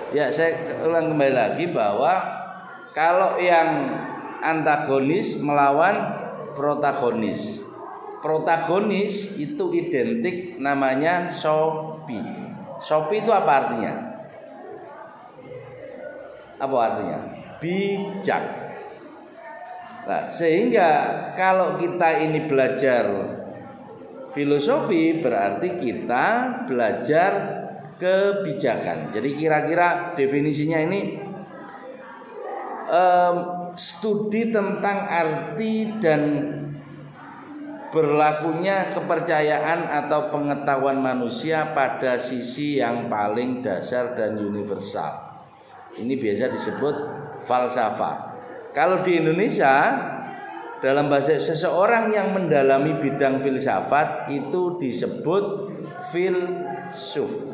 Ya, saya ulang kembali lagi bahwa kalau yang antagonis melawan protagonis. Protagonis itu identik namanya Sopi. Sopi itu apa artinya? Apa artinya? Bijak. Nah, sehingga kalau kita ini belajar filosofi berarti kita belajar kebijakan. Jadi kira-kira definisinya ini studi tentang arti dan berlakunya kepercayaan atau pengetahuan manusia pada sisi yang paling dasar dan universal. Ini biasa disebut falsafah. Kalau di Indonesia dalam bahasa seseorang yang mendalami bidang filsafat itu disebut filsuf.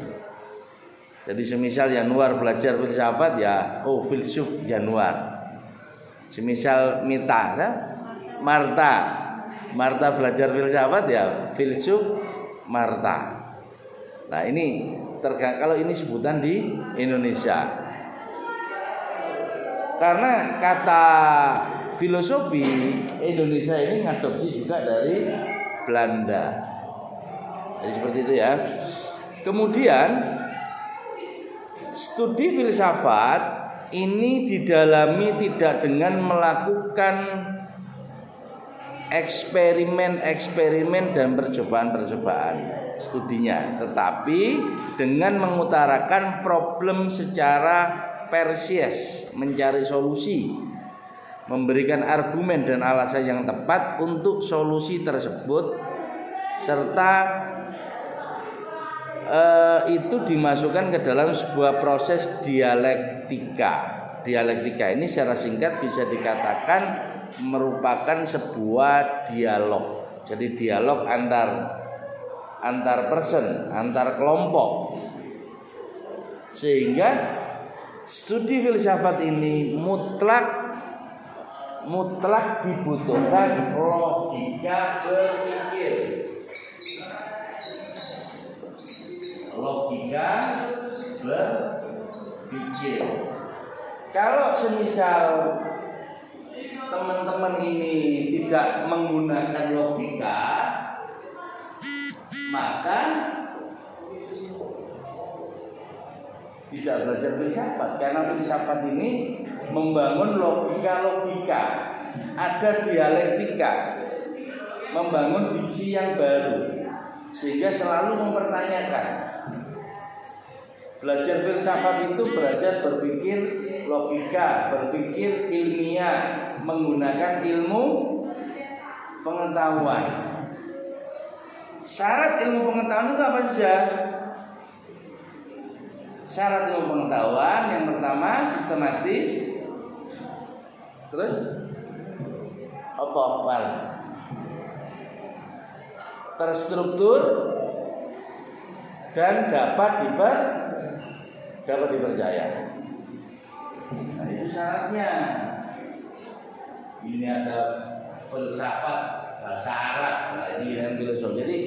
Jadi semisal Yanuar belajar filsafat ya, filsuf Yanuar. Semisal Mita, Marta belajar filsafat ya, filsuf Marta. Nah ini kalau ini sebutan di Indonesia. Karena kata filosofi Indonesia ini ngadopsi juga dari Belanda. Jadi seperti itu ya. Kemudian studi filsafat ini didalami tidak dengan melakukan eksperimen dan percobaan studinya, tetapi dengan mengutarakan problem secara persies, mencari solusi, memberikan argumen dan alasan yang tepat untuk solusi tersebut, serta itu dimasukkan ke dalam sebuah proses dialektika. Dialektika ini secara singkat bisa dikatakan merupakan sebuah dialog. Jadi dialog antar person, antar kelompok. Sehingga studi filsafat ini mutlak dibutuhkan logika berpikir. Logika berpikir. Kalau semisal teman-teman ini tidak menggunakan logika, maka tidak belajar filsafat. Karena filsafat ini membangun logika, ada dialektika, membangun diksi yang baru, sehingga selalu mempertanyakan. Belajar filsafat itu belajar berpikir logika, berpikir ilmiah, menggunakan ilmu pengetahuan. Syarat ilmu pengetahuan itu apa saja? Syarat ilmu pengetahuan yang pertama sistematis, terus apa? Terstruktur dan dapat dipercaya. Nah itu syaratnya. Ini ada filsafat bahasa Arab, nah ini yang filosofi. Jadi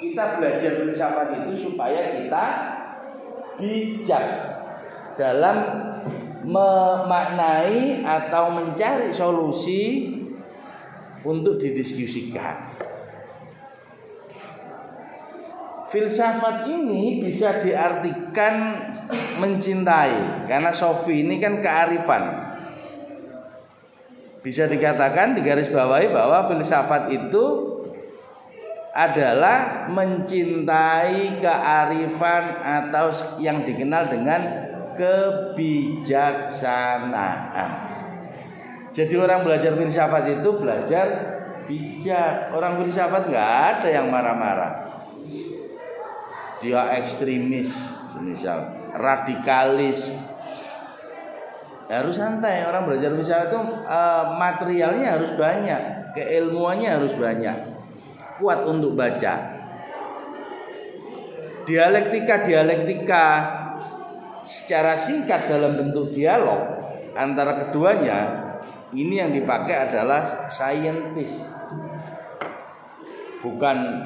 kita belajar filsafat itu supaya kita bijak dalam memaknai atau mencari solusi untuk didiskusikan. Filsafat ini bisa diartikan mencintai, karena sofi ini kan kearifan. Bisa dikatakan digarisbawahi bahwa filsafat itu adalah mencintai kearifan atau yang dikenal dengan kebijaksanaan. Jadi orang belajar filsafat itu belajar bijak. Orang filsafat nggak ada yang marah-marah. Dia ekstremis, misal radikalis, harus santai. Orang belajar filsafat itu materialnya harus banyak, keilmuannya harus banyak, kuat untuk baca. Dialektika secara singkat dalam bentuk dialog antara keduanya, ini yang dipakai adalah saintis. Bukan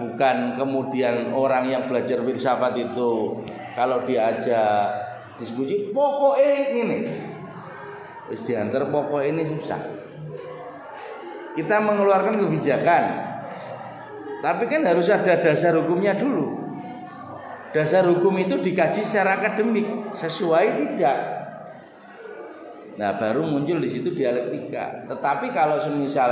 kemudian orang yang belajar filsafat itu kalau diajak Diskusi pokoknya ini. Wis diantar pokok ini susah. Kita mengeluarkan kebijakan, tapi kan harus ada dasar hukumnya dulu. Dasar hukum itu dikaji secara akademik, sesuai tidak. Nah, baru muncul di situ dialektika. Tetapi kalau semisal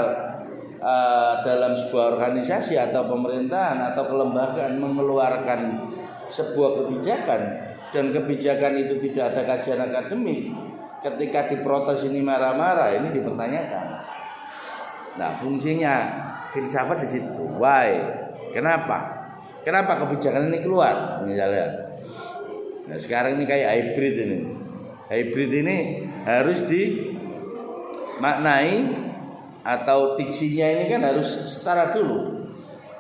dalam sebuah organisasi atau pemerintahan atau kelembagaan mengeluarkan sebuah kebijakan dan kebijakan itu tidak ada kajian akademik, ketika diprotes ini marah-marah, ini dipertanyakan. Nah, fungsinya filsafat di situ. Why? Kenapa? Kenapa kebijakan ini keluar? Misalnya, nah sekarang ini kayak hybrid ini. Hybrid ini harus dimaknai atau diksinya ini kan harus setara dulu.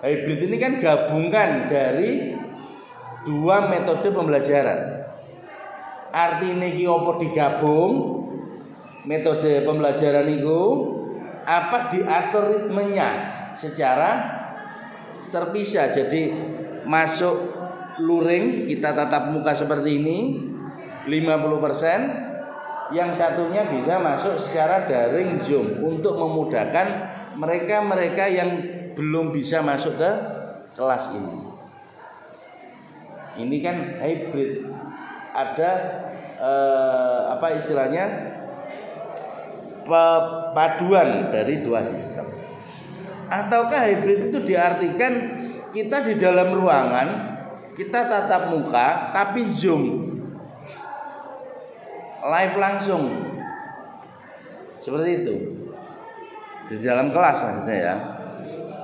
Hybrid ini kan gabungan dari dua metode pembelajaran. Artinya iki opo digabung metode pembelajaran itu apa diatur ritmenya secara terpisah. Jadi masuk luring kita tatap muka seperti ini 50%, yang satunya bisa masuk secara daring Zoom untuk memudahkan mereka-mereka yang belum bisa masuk ke kelas ini. Ini kan hybrid. Ada apa istilahnya? Paduan dari dua sistem. Ataukah hybrid itu diartikan kita di dalam ruangan, kita tatap muka tapi Zoom, live langsung, seperti itu di dalam kelas maksudnya ya.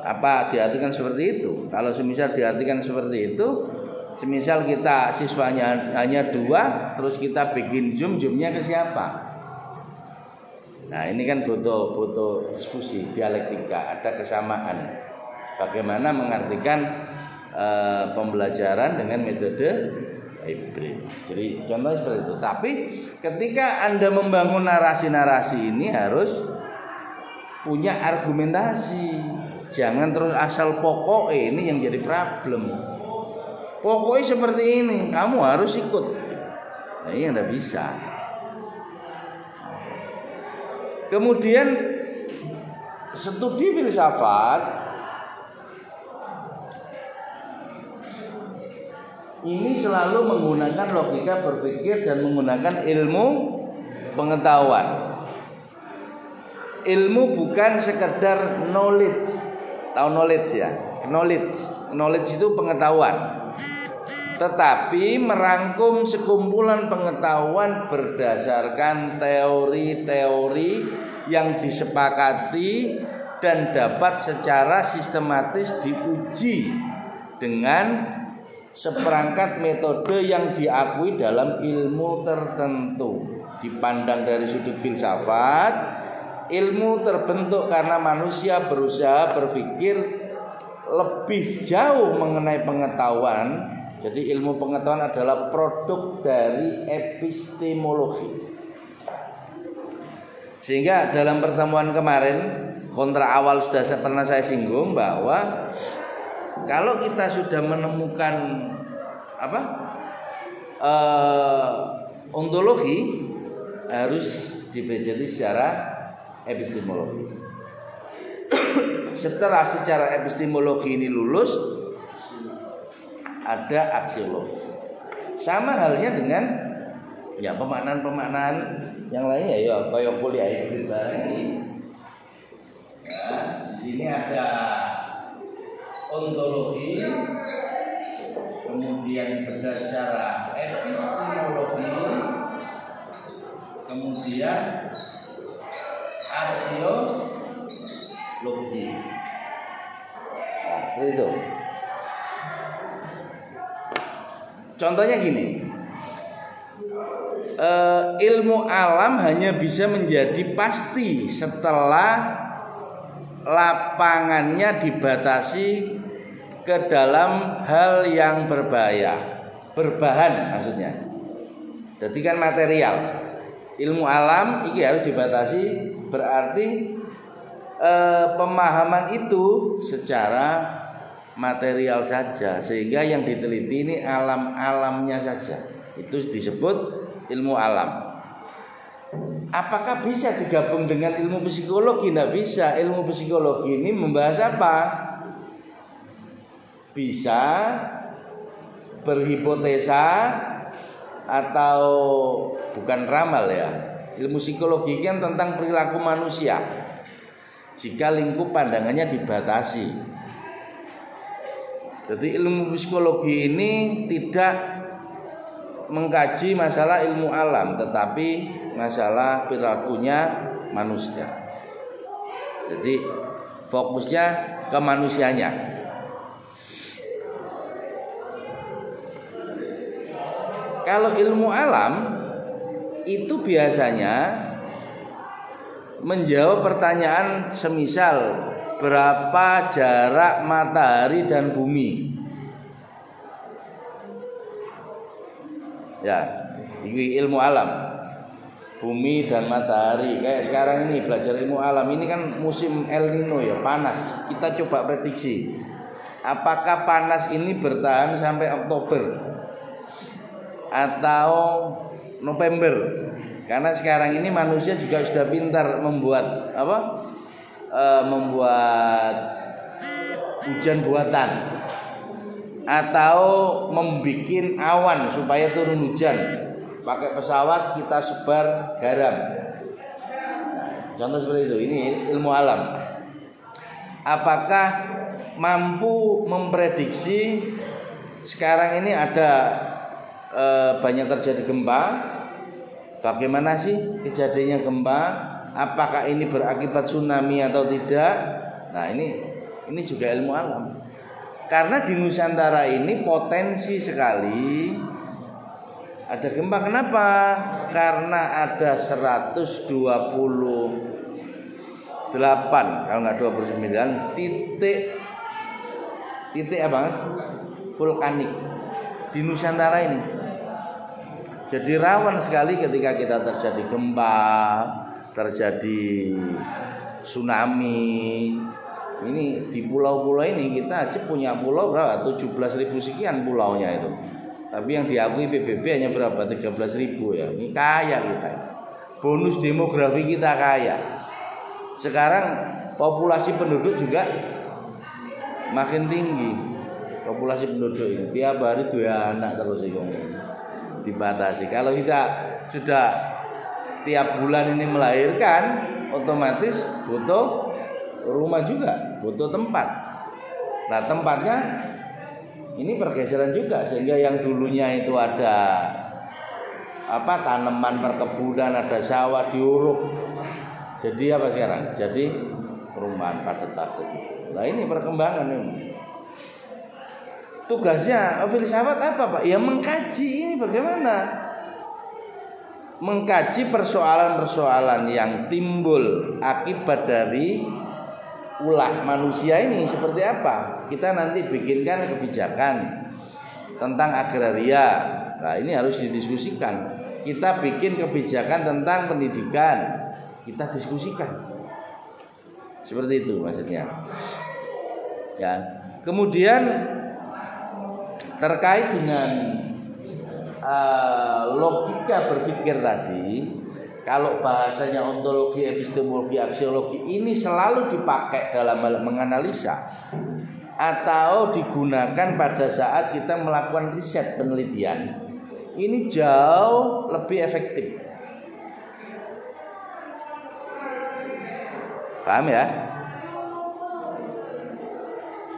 Apa diartikan seperti itu? Kalau semisal diartikan seperti itu, semisal kita siswanya hanya 2, terus kita bikin Zoom-nya ke siapa? Nah, ini kan butuh diskusi, dialektika, ada kesamaan. Bagaimana mengartikan pembelajaran dengan metode hybrid. Jadi contohnya seperti itu. Tapi ketika Anda membangun narasi-narasi ini harus punya argumentasi. Jangan terus asal pokok ini yang jadi problem. Pokoknya seperti ini, kamu harus ikut. Nah, ini tidak bisa. Kemudian studi filsafat ini selalu menggunakan logika berpikir dan menggunakan ilmu pengetahuan. Ilmu bukan sekedar knowledge. Tahu knowledge ya? Knowledge itu pengetahuan. Tetapi merangkum sekumpulan pengetahuan berdasarkan teori-teori yang disepakati dan dapat secara sistematis diuji dengan seperangkat metode yang diakui dalam ilmu tertentu. Dipandang dari sudut filsafat, ilmu terbentuk karena manusia berusaha berpikir lebih jauh mengenai pengetahuan. Jadi ilmu pengetahuan adalah produk dari epistemologi. Sehingga dalam pertemuan kemarin, kontra awal sudah pernah saya singgung bahwa kalau kita sudah menemukan ontologi, harus dipelajari secara epistemologi. Setelah secara epistemologi ini lulus, ada aksiologi. Sama halnya dengan ya pemaknaan yang lainnya ya kayak kuliah hybrid ini. Ya, di sini ada ontologi, kemudian berdasar epistemologi, kemudian aksiologi. Nah, seperti itu. Contohnya gini, ilmu alam hanya bisa menjadi pasti setelah lapangannya dibatasi ke dalam hal yang berbahan maksudnya. Jadi kan material. Ilmu alam ini harus dibatasi, berarti pemahaman itu secara material saja, sehingga yang diteliti ini alam-alamnya saja. Itu disebut ilmu alam. Apakah bisa digabung dengan ilmu psikologi? Tidak bisa. Ilmu psikologi ini membahas apa? Bisa berhipotesa atau bukan ramal ya. Ilmu psikologi kan tentang perilaku manusia. Jika lingkup pandangannya dibatasi. Jadi ilmu psikologi ini tidak mengkaji masalah ilmu alam, tetapi masalah perilakunya manusia. Jadi fokusnya ke manusianya. Kalau ilmu alam itu biasanya menjawab pertanyaan semisal berapa jarak matahari dan bumi. Ya, ini ilmu alam. Bumi dan matahari. Kayak sekarang ini belajar ilmu alam. Ini kan musim El Nino ya, panas. Kita coba prediksi. Apakah panas ini bertahan sampai Oktober atau November? Karena sekarang ini manusia juga sudah pintar membuat membuat hujan buatan atau membikin awan supaya turun hujan. Pakai pesawat kita sebar garam. Contoh seperti itu. Ini ilmu alam. Apakah mampu memprediksi sekarang ini ada banyak terjadi gempa? Bagaimana sih kejadiannya gempa? Apakah ini berakibat tsunami atau tidak? Nah, ini juga ilmu alam. Karena di Nusantara ini potensi sekali ada gempa. Kenapa? Karena ada 128 kalau nggak 29 titik apa? Vulkanik di Nusantara ini. Jadi rawan sekali ketika kita terjadi gempa, terjadi tsunami. Ini di pulau-pulau ini kita aja punya pulau berapa? 17.000 sekian pulaunya itu. Tapi yang diakui PBB hanya berapa? 13.000 ya. Ini kaya kita. Bonus demografi kita kaya. Sekarang populasi penduduk juga makin tinggi. Populasi penduduk ini tiap hari 2 anak terus dibatasi. Kalau kita sudah tiap bulan ini melahirkan, otomatis butuh rumah juga, butuh tempat. Nah, tempatnya ini pergeseran juga, sehingga yang dulunya itu ada tanaman perkebunan, ada sawah diuruk. Jadi apa sekarang? Jadi perumahan padat-padat. Nah, ini perkembangan ini. Tugasnya filsafat apa, Pak? Ya mengkaji ini bagaimana? Mengkaji persoalan-persoalan yang timbul akibat dari ulah manusia ini seperti apa. Kita nanti bikinkan kebijakan tentang agraria. Nah, ini harus didiskusikan. Kita bikin kebijakan tentang pendidikan, kita diskusikan. Seperti itu maksudnya. Ya. Kemudian terkait dengan logika berpikir tadi, kalau bahasanya ontologi, epistemologi, aksiologi ini selalu dipakai dalam hal menganalisa atau digunakan pada saat kita melakukan riset penelitian, ini jauh lebih efektif. Paham ya?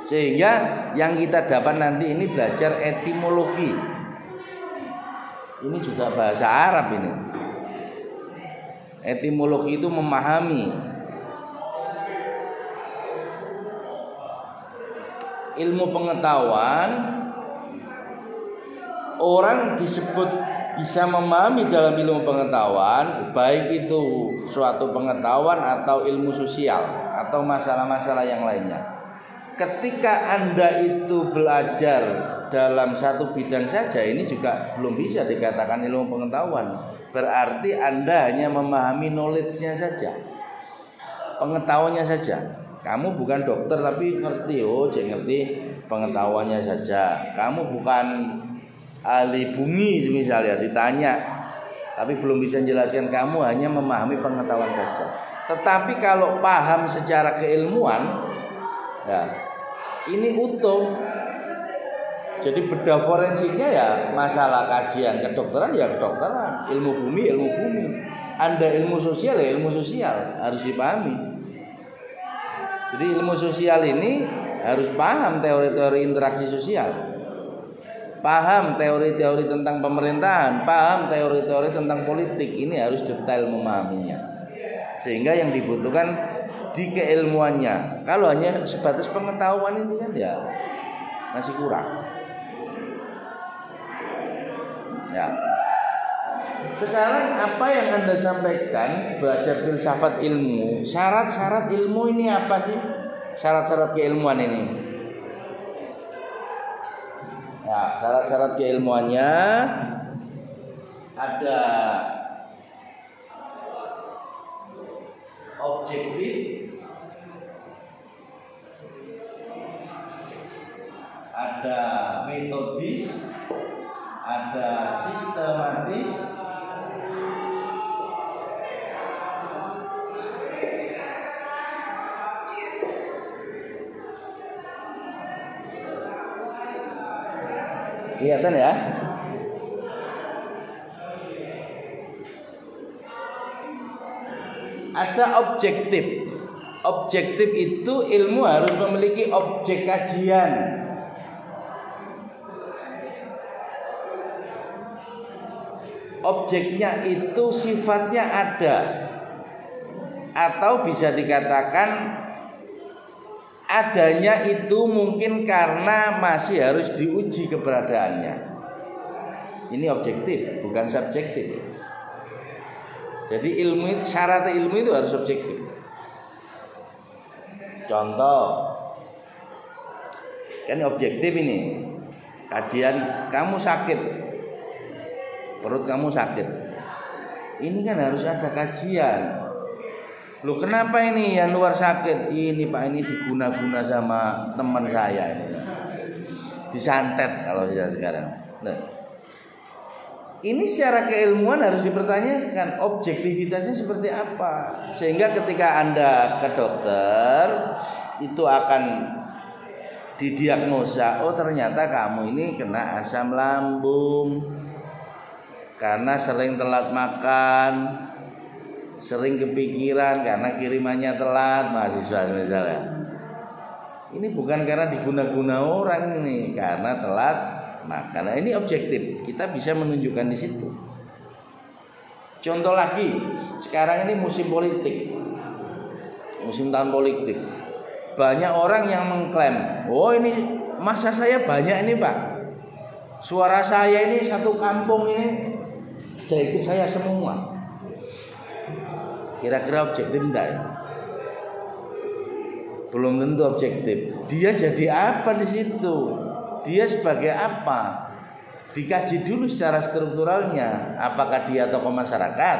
Sehingga yang kita dapat nanti ini belajar etimologi. Ini juga bahasa Arab ini. Etimologi itu memahami ilmu pengetahuan. Orang disebut bisa memahami dalam ilmu pengetahuan, baik itu suatu pengetahuan atau ilmu sosial atau masalah-masalah yang lainnya. Ketika Anda itu belajar dalam satu bidang saja, ini juga belum bisa dikatakan ilmu pengetahuan. Berarti Anda hanya memahami knowledge-nya saja, pengetahuannya saja. Kamu bukan dokter tapi ngerti, ngerti pengetahuannya saja. Kamu bukan ahli bumi misalnya, ditanya tapi belum bisa menjelaskan, kamu hanya memahami pengetahuan saja. Tetapi kalau paham secara keilmuan, ya ini utuh. Jadi bedah forensiknya ya masalah kajian kedokteran ya kedokteran, ilmu bumi. Anda ilmu sosial ya ilmu sosial, harus dipahami. Jadi ilmu sosial ini harus paham teori-teori interaksi sosial, paham teori-teori tentang pemerintahan, paham teori-teori tentang politik. Ini harus detail memahaminya, sehingga yang dibutuhkan di keilmuannya. Kalau hanya sebatas pengetahuan ini kan ya masih kurang. Ya. Sekarang apa yang Anda sampaikan, belajar filsafat ilmu, syarat-syarat ilmu ini apa sih? Syarat-syarat keilmuan ini. Ya, syarat-syarat keilmuannya ada objektif, ada metodis, ada sistematis, kelihatan ya? Ada objektif. Objektif itu ilmu harus memiliki objek kajian. Objeknya itu sifatnya ada, atau bisa dikatakan adanya itu mungkin karena masih harus diuji keberadaannya. Ini objektif, bukan subjektif. Jadi ilmu, syarat ilmu itu harus objektif. Contoh, kan objektif ini, kajian kamu sakit, perut kamu sakit, ini kan harus ada kajian. Loh kenapa ini yang luar sakit? Ini Pak, ini diguna-guna sama teman saya ini, disantet kalau saya sekarang. Nah, ini secara keilmuan harus dipertanyakan objektivitasnya seperti apa, sehingga ketika Anda ke dokter itu akan didiagnosa, oh ternyata kamu ini kena asam lambung karena sering telat makan, sering kepikiran karena kirimannya telat, mahasiswa misalnya. Ini bukan karena diguna-guna orang, ini karena telat makan. Nah, ini objektif, kita bisa menunjukkan di situ. Contoh lagi, sekarang ini musim politik, musim tahun politik. Banyak orang yang mengklaim, oh ini masa saya banyak ini Pak, suara saya ini satu kampung ini sudah ikut saya semua. Kira-kira objektif enggak ya? Belum tentu objektif. Dia jadi apa di situ? Dia sebagai apa? Dikaji dulu secara strukturalnya. Apakah dia tokoh masyarakat?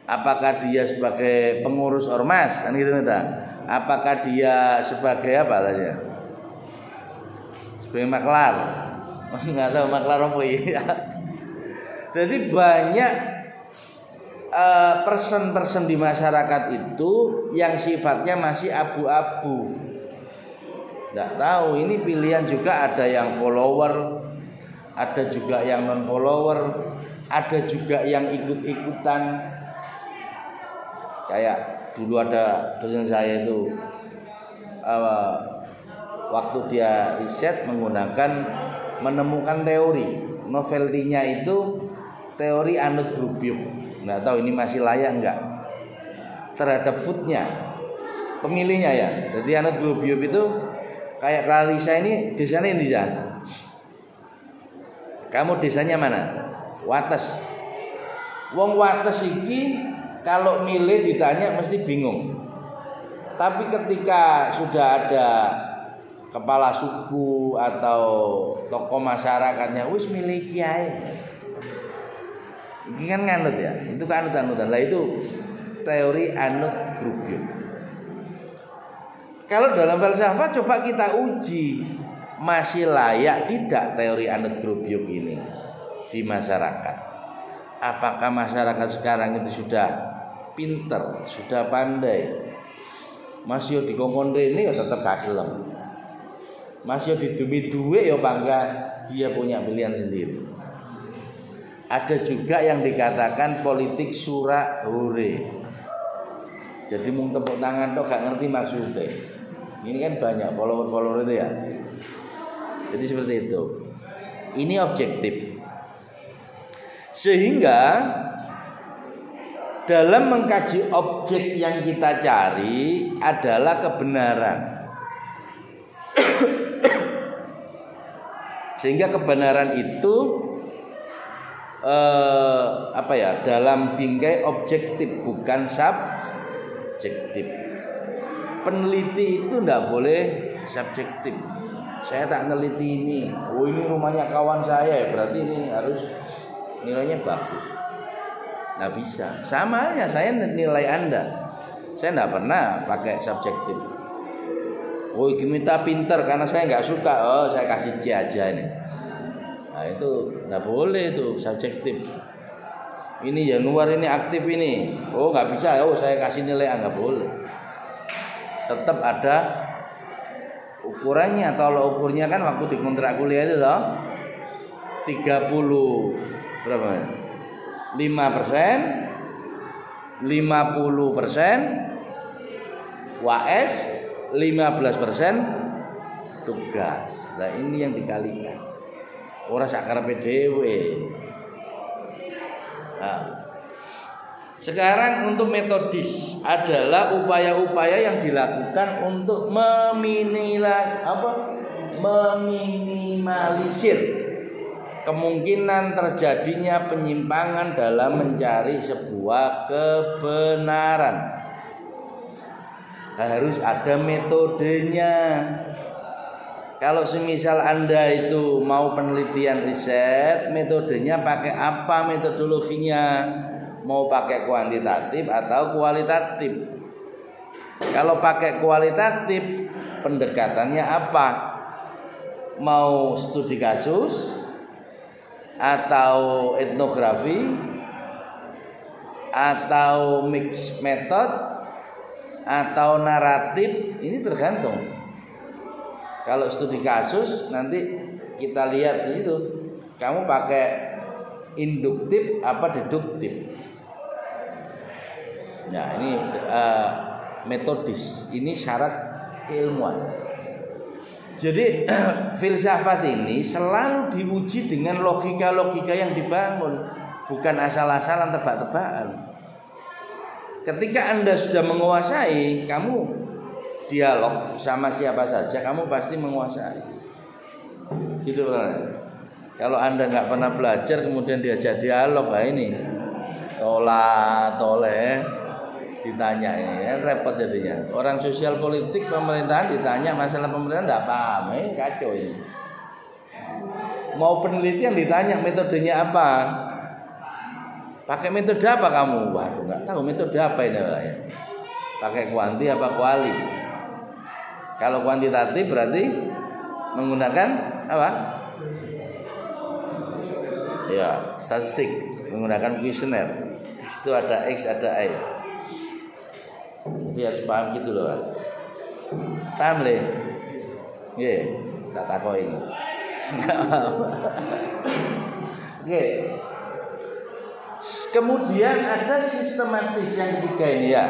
Apakah dia sebagai pengurus ormas? Kan gitu minta. Apakah dia sebagai apa saja? Sebagai maklar? Enggak tahu maklar apa ya. Jadi banyak person-person di masyarakat itu yang sifatnya masih abu-abu. Nggak tahu, ini pilihan juga, ada yang follower, ada juga yang non follower, ada juga yang ikut-ikutan. Kayak dulu ada dosen saya itu waktu dia riset menemukan teori novelty-nya itu teori Anut Grubiuk. Nggak tahu ini masih layak enggak terhadap foodnya pemilihnya ya. Jadi Anut Grubiuk itu kayak Clarissa ini desanya ini ya. Kamu desanya mana? Wates. Wong Wates iki kalau milih ditanya mesti bingung. Tapi ketika sudah ada kepala suku atau tokoh masyarakatnya, wis milih kiai. Ini kan nganut ya, itu kan anut-anutan. Lah itu teori Anut Grubiuk. Kalau dalam filsafat coba kita uji, masih layak tidak teori Anut Grubiuk ini di masyarakat. apakah masyarakat sekarang itu sudah pinter, sudah pandai? Masih dikongkon ini ya tetap kagelem. Masih didumi duit ya bangga dia punya pilihan sendiri. Ada juga yang dikatakan politik sura hure. Jadi mau tepuk tangan tok gak ngerti maksudnya. Ini kan banyak follower itu ya. Jadi seperti itu. Ini objektif. Sehingga dalam mengkaji objek yang kita cari adalah kebenaran. Sehingga kebenaran itu dalam bingkai objektif bukan subjektif. Peneliti itu tidak boleh subjektif. Saya tak neliti ini. Oh ini rumahnya kawan saya, berarti ini harus nilainya bagus. Nggak bisa. Sama aja saya nilai Anda. Saya nggak pernah pakai subjektif. Oh kita pinter karena saya nggak suka. Oh saya kasih C aja ini. Nah itu nggak boleh itu subjektif. Ini Januar ini aktif ini. Oh nggak bisa. Oh saya kasih nilai A, nggak boleh. Tetap ada ukurannya. Kalau ukurnya kan waktu di kontrak kuliah itu loh 30 berapa? 5%, 50% WAS, 15% tugas. Nah ini yang dikalikan. Ora sakarepe dhewe. Nah, sekarang untuk metodis adalah upaya-upaya yang dilakukan untuk meminimalisir kemungkinan terjadinya penyimpangan dalam mencari sebuah kebenaran. Harus ada metodenya. Kalau semisal Anda itu mau penelitian riset, metodenya pakai apa metodologinya? Mau pakai kuantitatif atau kualitatif? Kalau pakai kualitatif, pendekatannya apa? Mau studi kasus atau etnografi atau mix method atau naratif, ini tergantung. Kalau studi kasus nanti kita lihat di situ, kamu pakai induktif apa deduktif. Nah ini metodis, ini syarat keilmuan. Jadi filsafat ini selalu diuji dengan logika-logika yang dibangun, bukan asal-asalan tebak-tebakan. Ketika Anda sudah menguasai, kamu dialog sama siapa saja, kamu pasti menguasai. Gitu kan? Kalau Anda nggak pernah belajar, kemudian diajak dialog, nah ini toleh ditanya ini, ya, repot jadinya. Orang sosial politik pemerintahan ditanya masalah pemerintahan nggak paham, kacau ini. Mau penelitian ditanya metodenya apa? Pakai metode apa kamu? Waduh, nggak tahu metode apa ini. Pakai kuanti apa kuali? Kalau kuantitatif berarti menggunakan apa? Ya, statistik, menggunakan kuesioner. Itu ada X, ada Y. Itu harus paham gitu loh. Paham le? Nggih, tak takoki. Enggak apa-apa. Oke. Kemudian ada sistematis yang ketiga ini ya.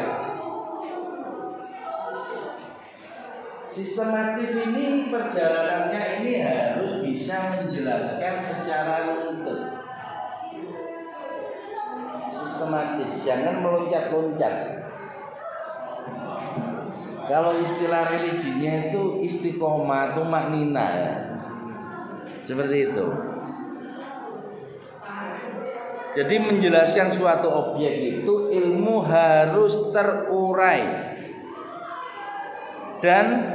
Sistematif ini perjalanannya ini harus bisa menjelaskan secara runtut. Sistematis, jangan meloncat-loncat. Kalau istilah religinya itu istiqomah, tumaknina ya. Seperti itu. Jadi menjelaskan suatu objek itu ilmu harus terurai dan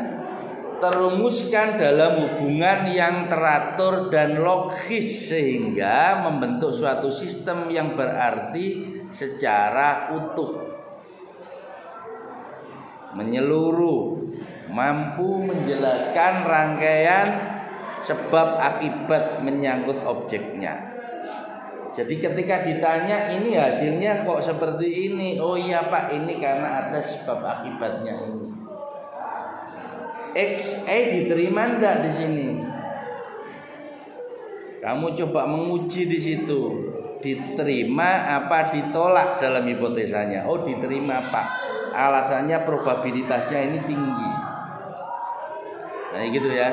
terumuskan dalam hubungan yang teratur dan logis sehingga membentuk suatu sistem yang berarti secara utuh, menyeluruh, mampu menjelaskan rangkaian sebab akibat menyangkut objeknya. Jadi ketika ditanya ini hasilnya kok seperti ini, oh iya Pak, ini karena ada sebab akibatnya ini. XE diterima enggak di sini? Kamu coba menguji di situ, diterima apa ditolak dalam hipotesanya? Oh diterima Pak, alasannya probabilitasnya ini tinggi. Nah gitu ya.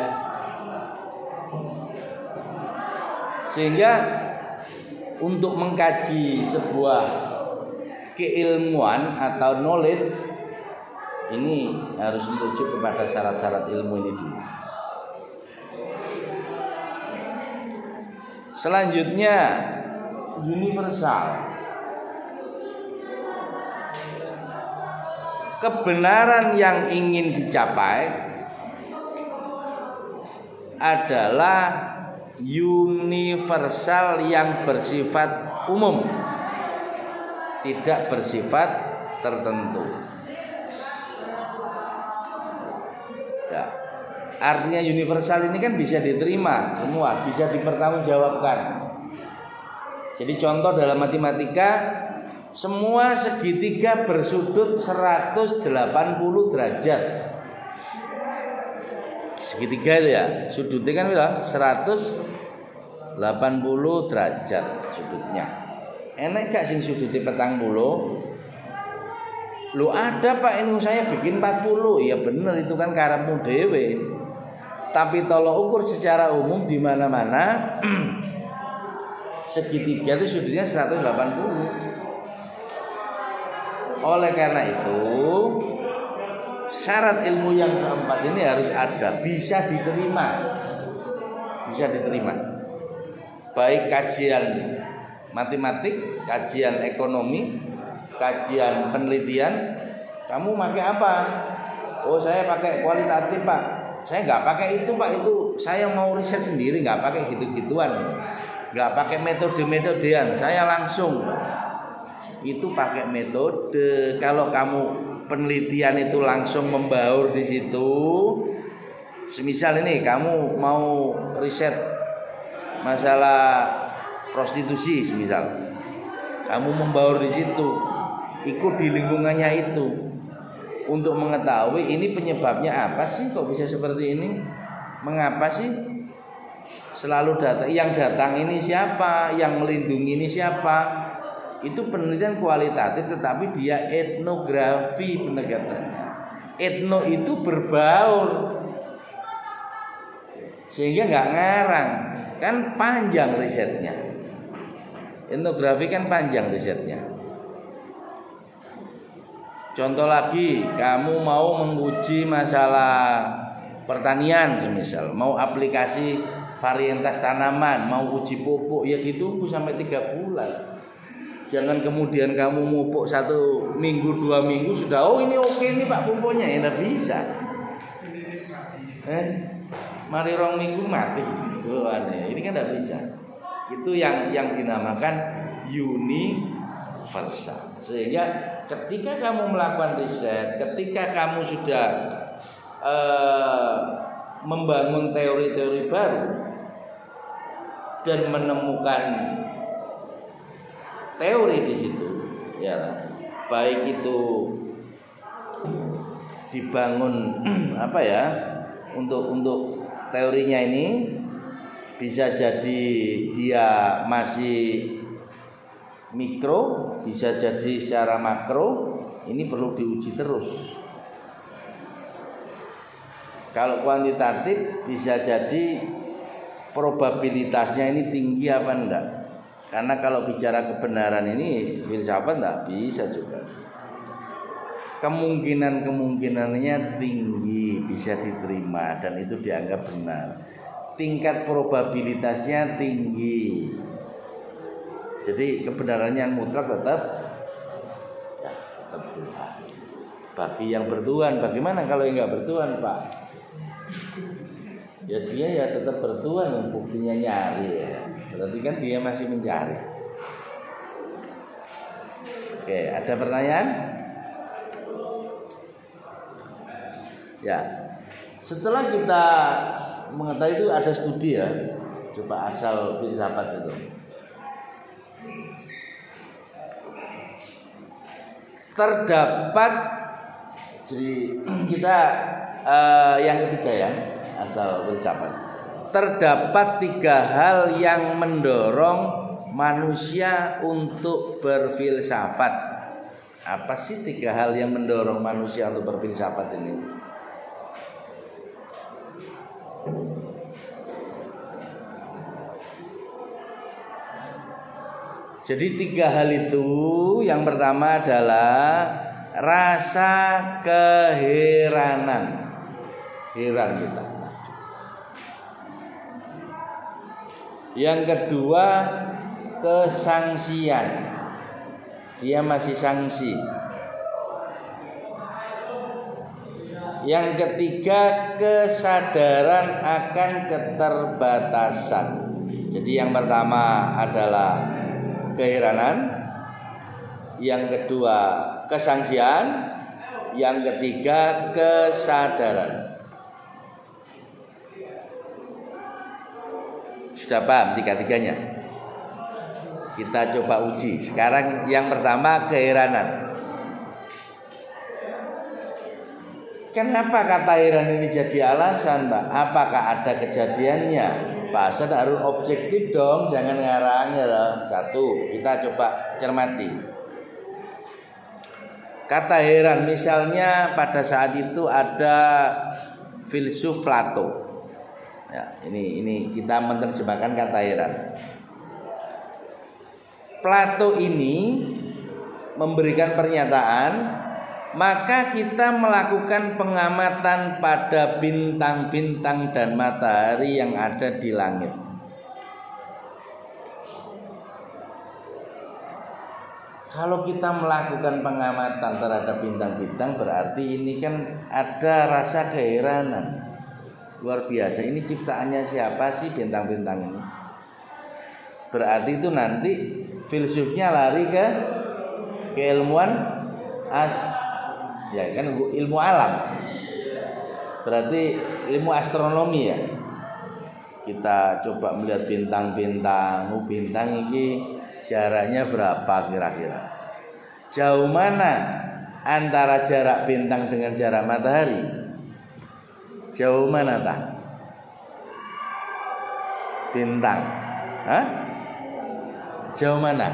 Sehingga untuk mengkaji sebuah keilmuan atau knowledge ini harus merujuk kepada syarat-syarat ilmu ini dulu. Selanjutnya universal. Kebenaran yang ingin dicapai adalah universal yang bersifat umum, tidak bersifat tertentu. Ya. Artinya universal ini kan bisa diterima semua, bisa dipertanggungjawabkan. Jadi contoh dalam matematika, semua segitiga bersudut 180 derajat. Segitiga itu ya, sudutnya kan bilang 180 derajat sudutnya. Enak gak sing sudutnya 40? Lu ada Pak, ini saya bikin 40. Ya bener, itu kan karepmu dhewe. Tapi tolok ukur secara umum di mana-mana segitiga itu sudutnya 180. Oleh karena itu syarat ilmu yang keempat ini harus ada, bisa diterima. Bisa diterima. Baik kajian matematik, kajian ekonomi, kajian penelitian, kamu pakai apa? Oh saya pakai kualitatif Pak. Saya nggak pakai itu Pak, itu saya mau riset sendiri, nggak pakai gitu-gituan, nggak pakai metode-metodean, saya langsung. Itu pakai metode. Kalau kamu penelitian itu langsung membaur di situ, semisal ini kamu mau riset masalah prostitusi, semisal kamu membaur di situ, ikut di lingkungannya itu untuk mengetahui ini penyebabnya apa sih, kok bisa seperti ini, mengapa sih selalu datang, yang datang ini siapa, yang melindungi ini siapa. Itu penelitian kualitatif, tetapi dia etnografi pendekatannya. Etno itu berbaur, sehingga nggak ngarang, kan panjang risetnya. Etnografi kan panjang risetnya. Contoh lagi, kamu mau menguji masalah pertanian, semisal mau aplikasi varietas tanaman, mau uji pupuk, ya ditunggu sampai 3 bulan. Jangan kemudian kamu mupuk 1 minggu 2 minggu sudah, oh ini oke nih Pak pupuknya, ya nggak bisa. Mari 2 minggu mati, itu aneh. Ini kan nggak bisa. Itu yang dinamakan universal. Sehingga ketika kamu melakukan riset, ketika kamu sudah membangun teori-teori baru dan menemukan teori di situ, ya, baik itu dibangun apa ya, untuk teorinya ini bisa jadi dia masih mikro, bisa jadi secara makro, ini perlu diuji terus. Kalau kuantitatif bisa jadi probabilitasnya ini tinggi apa enggak. Karena kalau bicara kebenaran ini filsafat enggak bisa juga. Kemungkinannya tinggi, bisa diterima dan itu dianggap benar. Tingkat probabilitasnya tinggi. Jadi kebenarannya yang mutlak tetap Tuhan. Bagi yang bertuhan, bagaimana kalau yang enggak bertuhan, Pak? Ya dia ya tetap bertuhan, buktinya nyari ya. Berarti kan dia masih mencari. Oke, ada pertanyaan? Ya. Setelah kita mengetahui itu ada studi ya. Coba asal filsafat itu. Terdapat, jadi kita yang ketiga ya, asal ucapan. Terdapat 3 hal yang mendorong manusia untuk berfilsafat. Apa sih 3 hal yang mendorong manusia untuk berfilsafat ini? Jadi 3 hal itu, yang pertama adalah rasa keheranan. Heran kita. Yang kedua, kesangsian. Dia masih sangsi. Yang ketiga, kesadaran akan keterbatasan. Jadi yang pertama adalah keheranan, yang kedua kesangsian, yang ketiga kesadaran. Sudah paham 3-tiganya? Kita coba uji. Sekarang yang pertama keheranan. Kenapa kata heran ini jadi alasan, Mbak? Apakah ada kejadiannya? Bahasa harus objektif dong, jangan ngarang ya. Satu, kita coba cermati. Kata heran, misalnya pada saat itu ada filsuf Plato. Ya, ini kita menerjemahkan kata heran. Plato ini memberikan pernyataan, maka kita melakukan pengamatan pada bintang-bintang dan matahari yang ada di langit. Kalau kita melakukan pengamatan terhadap bintang-bintang, berarti ini kan ada rasa keheranan. Luar biasa, ini ciptaannya siapa sih bintang-bintang ini? Berarti itu nanti filsufnya lari ke keilmuan ya kan, ilmu alam. Berarti ilmu astronomi ya. Kita coba melihat bintang-bintang. Bintang ini jaraknya berapa kira-kira? Jauh mana antara jarak bintang dengan jarak matahari? Jauh mana tah? Bintang. Hah? Jauh mana?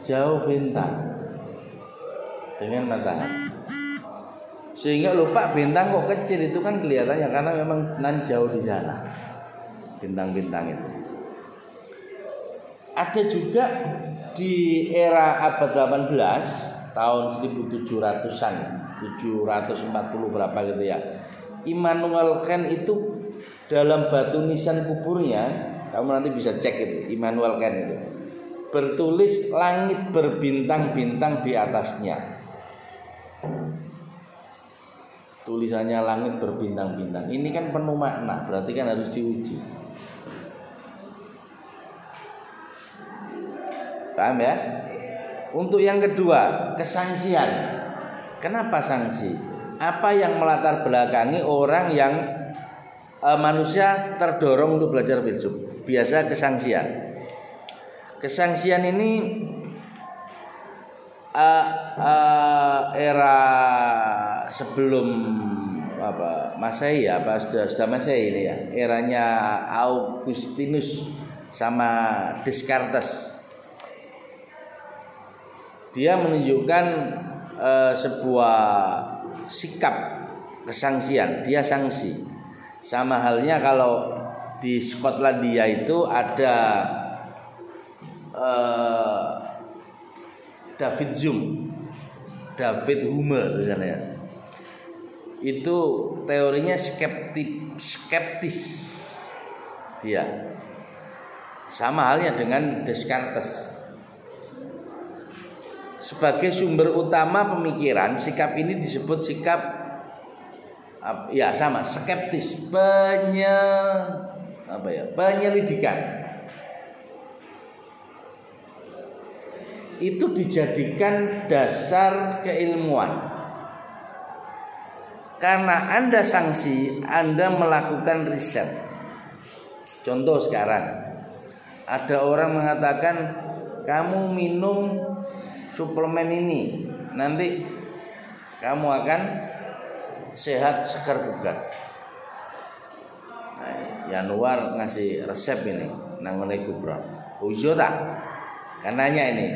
Jauh bintang dengan matahari. Sehingga lupa bintang kok kecil, itu kan kelihatannya karena memang nan jauh di sana bintang-bintang itu. Ada juga di era abad 18 tahun 1700-an, 740 berapa gitu ya. Immanuel Kant itu dalam batu nisan kuburnya, kamu nanti bisa cek itu, Immanuel Kant itu bertulis langit berbintang-bintang di atasnya. Tulisannya langit berbintang-bintang. Ini kan penuh makna, berarti kan harus diuji. Paham ya? Untuk yang kedua, kesangsian. Kenapa sangsi? Apa yang melatar belakangi orang yang manusia terdorong untuk belajar filsuf? Biasa kesangsian. Kesangsian ini era sebelum Masehi ya, sudah Masehi ini ya, eranya Augustinus sama Descartes. Dia menunjukkan sebuah sikap kesangsian, dia sangsi. Sama halnya kalau di Skotlandia itu ada David Hume misalnya. Itu teorinya skeptis dia. Sama halnya dengan Descartes. Sebagai sumber utama pemikiran, sikap ini disebut sikap ya sama, skeptis, penyelidikan. Itu dijadikan dasar keilmuan. Karena Anda sangsi, Anda melakukan riset. Contoh sekarang, Ada orang mengatakan kamu minum suplemen ini nanti kamu akan sehat, segar, bugar. Nah, Yanuar ngasih resep ini nang ngene Kubra. Oh iya tak? Kan nanya ini.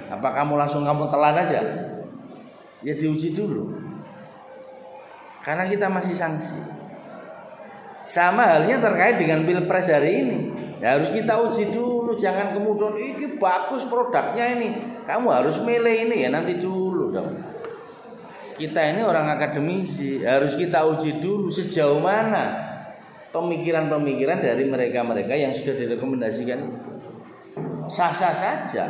Apa kamu langsung kamu telan aja? Ya diuji dulu. Karena kita masih sanksi. Sama halnya terkait dengan pilpres hari ini. Ya harus kita uji dulu, jangan kemudian ini bagus produknya ini. Kamu harus milih ini ya nanti dulu dong. Kita ini orang akademisi, harus kita uji dulu sejauh mana pemikiran-pemikiran dari mereka-mereka yang sudah direkomendasikan itu. Sah-sah saja.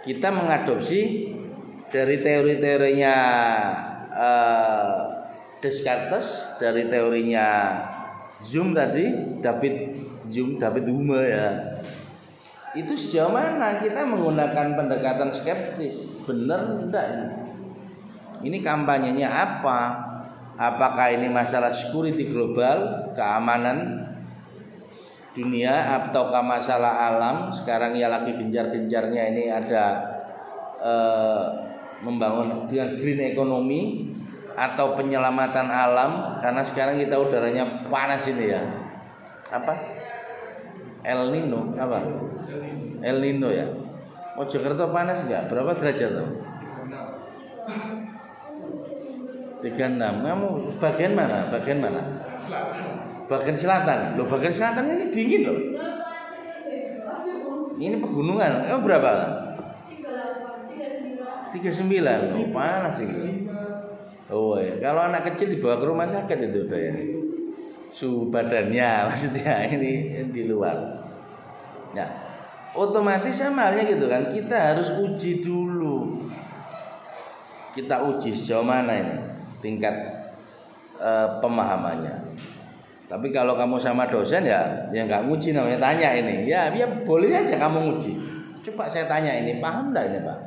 Kita mengadopsi dari teori-teorinya Descartes, dari teorinya David Hume ya. Itu sejauh mana kita menggunakan pendekatan skeptis? Benar enggak ini? Ini kampanyenya apa? Apakah ini masalah security global, keamanan dunia, ataukah masalah alam? Sekarang ya lagi gencar-gencarnya ini ada membangun dengan green economy atau penyelamatan alam, karena sekarang kita udaranya panas ini ya. Apa? El Nino apa? El Nino ya. Mojokerto panas enggak? Berapa derajat tuh? 36. Kamu bagian mana? Bagian mana? Bagian selatan. Loh, bagian selatan ini dingin loh. Ini pegunungan. Berapa? 39. Oh, panas ini. Oh ya, kalau anak kecil dibawa ke rumah sakit itu udah ya. Suhu badannya maksudnya ini di luar. Ya, otomatis sama halnya gitu kan. Kita harus uji dulu. Kita uji sejauh mana ini tingkat pemahamannya. Tapi kalau kamu sama dosen ya nggak nguji namanya, tanya ini. Ya boleh aja kamu nguji. Coba saya tanya ini, paham enggak ini Pak?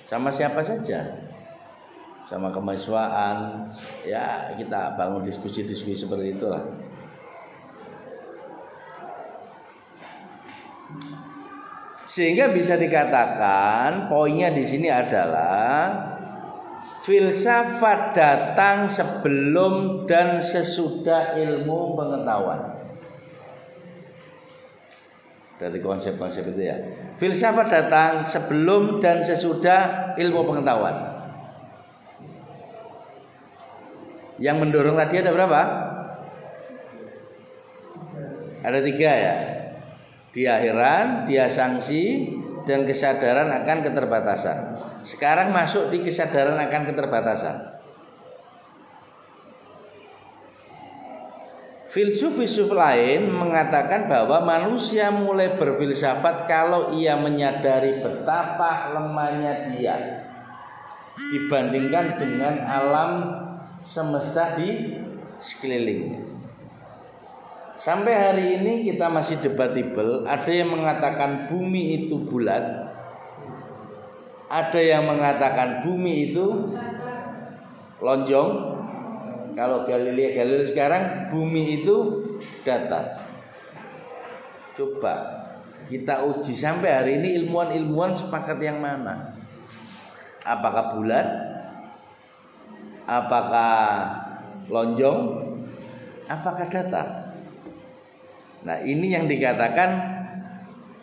Sama siapa saja? Sama kemahasiswaan, ya kita bangun diskusi-diskusi seperti itulah. Sehingga bisa dikatakan poinnya di sini adalah filsafat datang sebelum dan sesudah ilmu pengetahuan. Dari konsep-konsep itu ya. Filsafat datang sebelum dan sesudah ilmu pengetahuan. Yang mendorong tadi ada berapa? Ada 3 ya. Diakhiran, dia sanksi, dan kesadaran akan keterbatasan. Sekarang masuk di kesadaran akan keterbatasan. Filsuf-filsuf lain mengatakan bahwa manusia mulai berfilsafat kalau ia menyadari betapa lemahnya dia dibandingkan dengan alam semesta di sekelilingnya. Sampai hari ini kita masih debatable. Ada yang mengatakan bumi itu bulat, ada yang mengatakan bumi itu lonjong. Kalau Galilei sekarang bumi itu datar. Coba kita uji sampai hari ini, ilmuwan-ilmuwan sepakat yang mana? Apakah bulat? Apakah lonjong? Apakah datar? Nah, ini yang dikatakan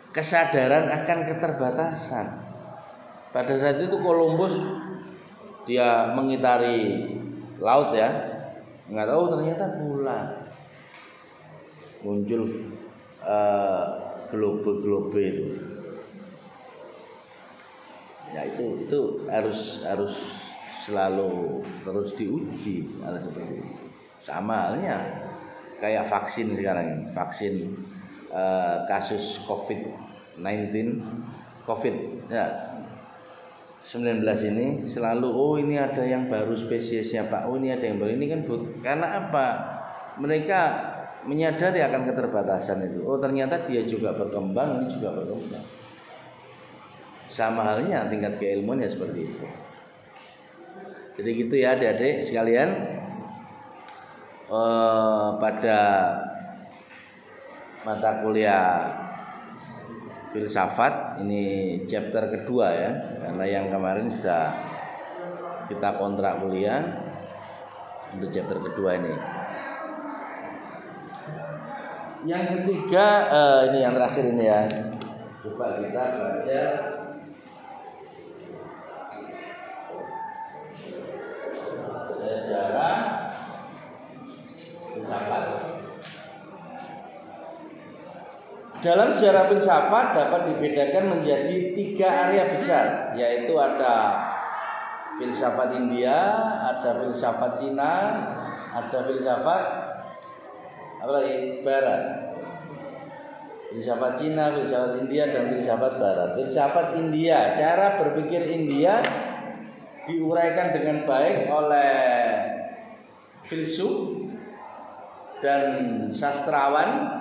kesadaran akan keterbatasan. Pada saat itu Columbus dia mengitari laut ya, nggak tahu ternyata bulat. Muncul globe itu. Ya itu harus selalu terus diuji hal seperti itu. Sama halnya kayak vaksin sekarang ini, vaksin kasus COVID-19 ya 19 ini selalu ini ada yang baru spesiesnya Pak, ini ada yang baru, ini kan karena apa? Mereka menyadari akan keterbatasan itu. Ternyata dia juga berkembang, ini juga berkembang. Sama halnya tingkat keilmuan ya seperti itu. Jadi gitu ya adik-adik sekalian. Pada mata kuliah filsafat. Ini chapter kedua ya, karena yang kemarin sudah kita kontrak kuliah. Untuk chapter kedua ini. Yang ketiga ini yang terakhir ini ya. Coba kita belajar sejarah filsafat. Dalam sejarah filsafat dapat dibedakan menjadi 3 area besar, yaitu ada filsafat India, ada filsafat Cina, ada filsafat apa lagi? Barat. Filsafat Cina, filsafat India, dan filsafat Barat. Filsafat India, cara berpikir India diuraikan dengan baik oleh filsuf dan sastrawan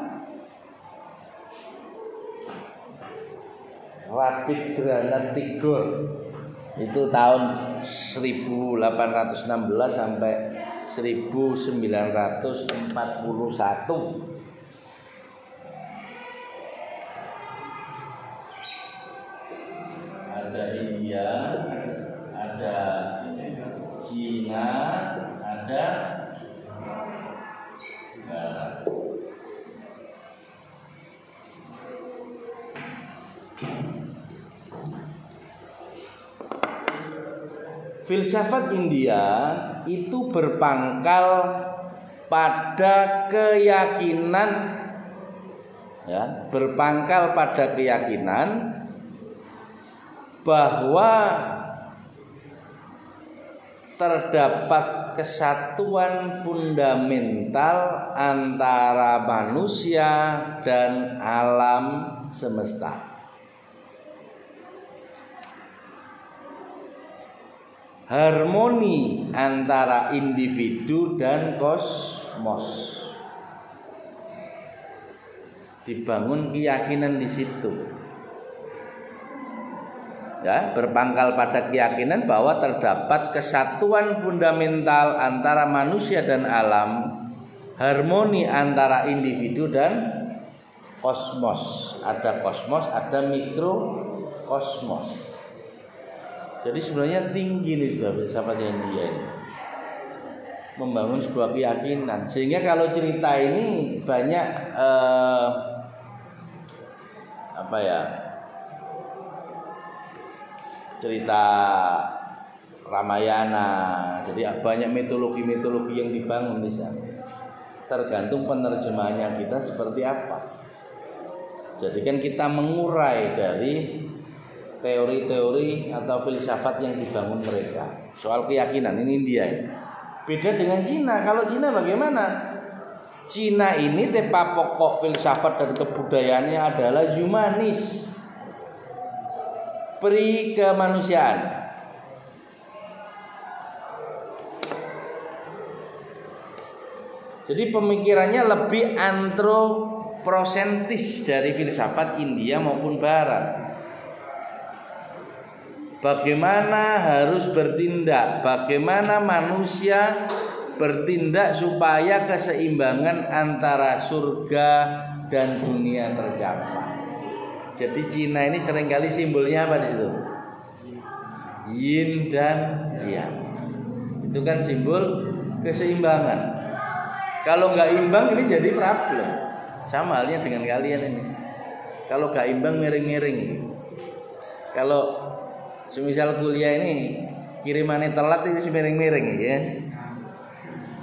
Rabindranath Tagore. Itu tahun 1816 sampai 1941. Ada India, ada Cina, ada Barat. Filsafat India itu berpangkal pada keyakinan, ya, berpangkal pada keyakinan bahwa terdapat kesatuan fundamental antara manusia dan alam semesta. Harmoni antara individu dan kosmos. Dibangun keyakinan di situ. Ya, berpangkal pada keyakinan bahwa terdapat kesatuan fundamental antara manusia dan alam, harmoni antara individu dan kosmos. Ada kosmos, ada mikrokosmos. Jadi sebenarnya tinggi nih sudah filsafat India ini, membangun sebuah keyakinan. Sehingga kalau cerita ini banyak cerita Ramayana. Jadi banyak mitologi-mitologi yang dibangun di sana. Tergantung penerjemahannya kita seperti apa. Jadi kan kita mengurai dari teori-teori atau filsafat yang dibangun mereka soal keyakinan. Ini India ini. Beda dengan Cina. Kalau Cina bagaimana? Cina ini tema pokok filsafat dan kebudayaannya adalah humanis, peri kemanusiaan. Jadi pemikirannya lebih antroposentis dari filsafat India maupun Barat. Bagaimana harus bertindak, bagaimana manusia bertindak supaya keseimbangan antara surga dan dunia tercapai. Jadi Cina ini seringkali simbolnya apa di situ? Yin dan Yang. Itu kan simbol keseimbangan. Kalau nggak imbang ini jadi problem. Sama halnya dengan kalian ini. Kalau nggak imbang miring-miring. Kalau semisal kuliah ini kirimannya telat itu miring-miring ya.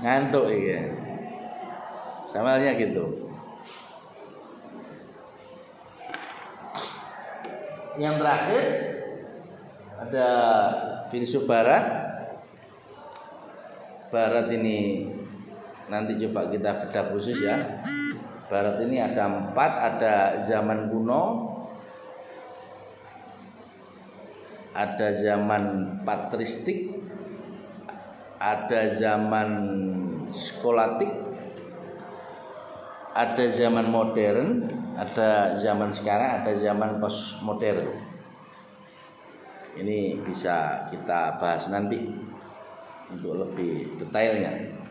Ngantuk ya. Sama halnya gitu. Yang terakhir ada filsuf Barat. Barat ini nanti coba kita bedah khusus ya. Barat ini ada 4, ada zaman kuno, ada zaman patristik, ada zaman skolatik, ada zaman modern, ada zaman sekarang, ada zaman postmodern. Ini bisa kita bahas nanti untuk lebih detailnya.